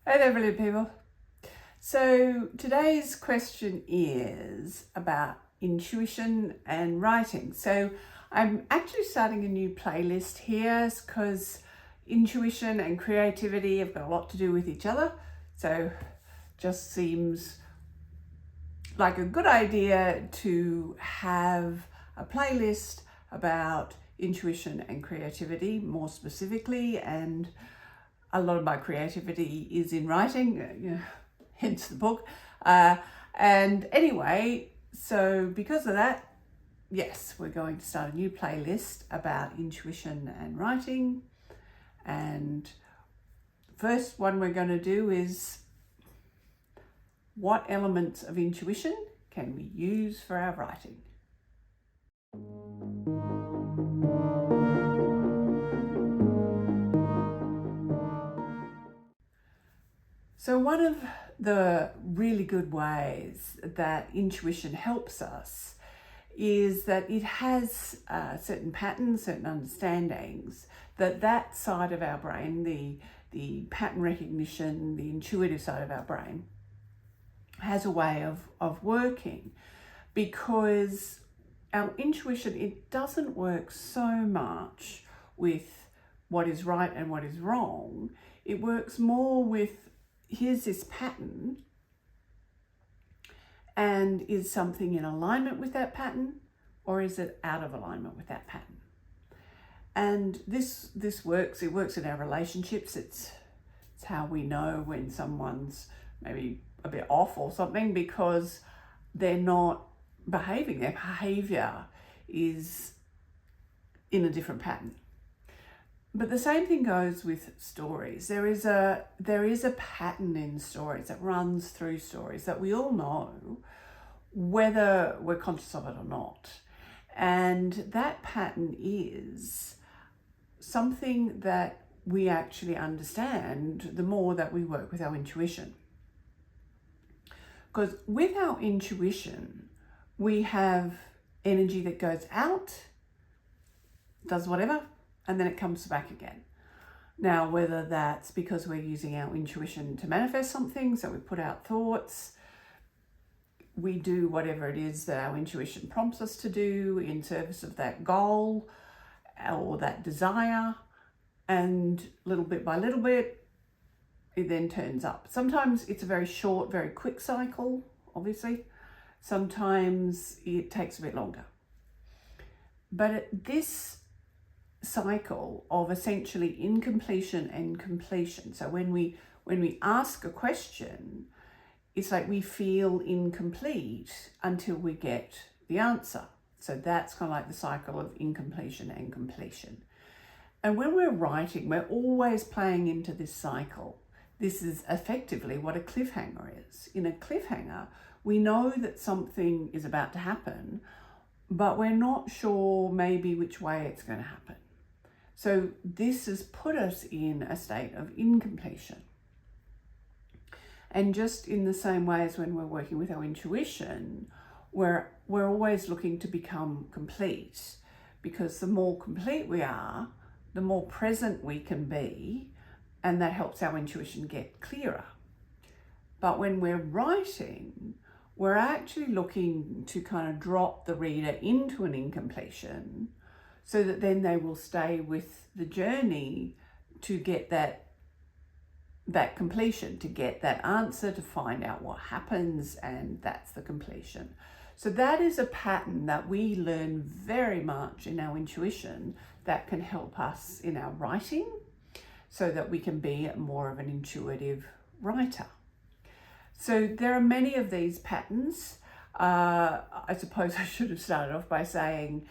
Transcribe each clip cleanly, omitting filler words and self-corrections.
Hey there, brilliant people. So today's question is about intuition and writing. So I'm actually starting a new playlist here because intuition and creativity have got a lot to do with each other. So just seems like a good idea to have a playlist about intuition and creativity more specifically, and a lot of my creativity is in writing, hence the book. And anyway, so because of that, yes, we're going to start a new playlist about intuition and writing. And first one we're going to do is what elements of intuition can we use for our writing? So one of the really good ways that intuition helps us is that it has certain patterns, certain understandings that side of our brain, the pattern recognition, the intuitive side of our brain, has a way of working, because our intuition, it doesn't work so much with what is right and what is wrong. It works more with, here's this pattern, and is something in alignment with that pattern, or is it out of alignment with that pattern? And this works. It works in our relationships. It's how we know when someone's maybe a bit off or something, because they're not behaving. Their behavior is in a different pattern. But the same thing goes with stories. There is a pattern in stories that runs through stories that we all know, whether we're conscious of it or not. And that pattern is something that we actually understand the more that we work with our intuition. Because with our intuition, we have energy that goes out, does whatever, and then it comes back again. Now, whether that's because we're using our intuition to manifest something, so we put out thoughts, we do whatever it is that our intuition prompts us to do in service of that goal or that desire, and little bit by little bit, it then turns up. Sometimes it's a very short, very quick cycle, obviously. Sometimes it takes a bit longer. But this cycle of essentially incompletion and completion. So when we ask a question, it's like we feel incomplete until we get the answer. So that's kind of like the cycle of incompletion and completion. And when we're writing, we're always playing into this cycle. This is effectively what a cliffhanger is. In a cliffhanger, we know that something is about to happen, but we're not sure maybe which way it's going to happen. So this has put us in a state of incompletion. And just in the same way as when we're working with our intuition, we're always looking to become complete, because the more complete we are, the more present we can be, and that helps our intuition get clearer. But when we're writing, we're actually looking to kind of drop the reader into an incompletion, so that then they will stay with the journey to get that completion, to get that answer, to find out what happens, and that's the completion. So that is a pattern that we learn very much in our intuition that can help us in our writing, so that we can be more of an intuitive writer. So there are many of these patterns. I suppose I should have started off by saying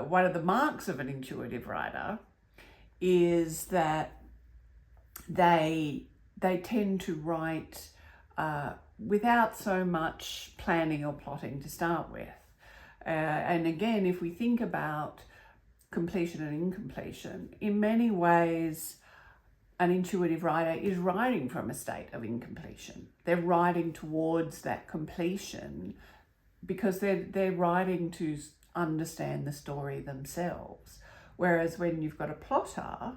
one of the marks of an intuitive writer is that they tend to write without so much planning or plotting to start with. And again, if we think about completion and incompletion, in many ways, an intuitive writer is writing from a state of incompletion. They're writing towards that completion because they're writing to understand the story themselves. Whereas when you've got a plotter,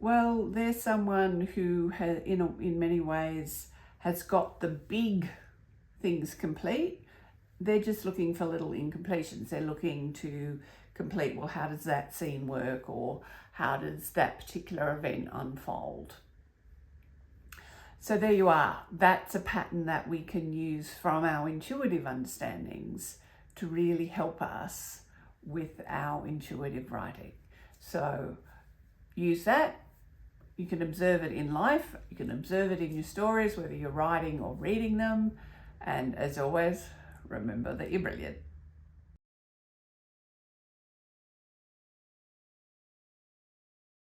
Well, there's someone who has, in many ways, has got the big things complete. They're just looking for little incompletions. They're looking to complete, well, how does that scene work, or how does that particular event unfold? So there you are. That's a pattern that we can use from our intuitive understandings to really help us with our intuitive writing. So use that. You can observe it in life. You can observe it in your stories, whether you're writing or reading them. And as always, remember that you're brilliant.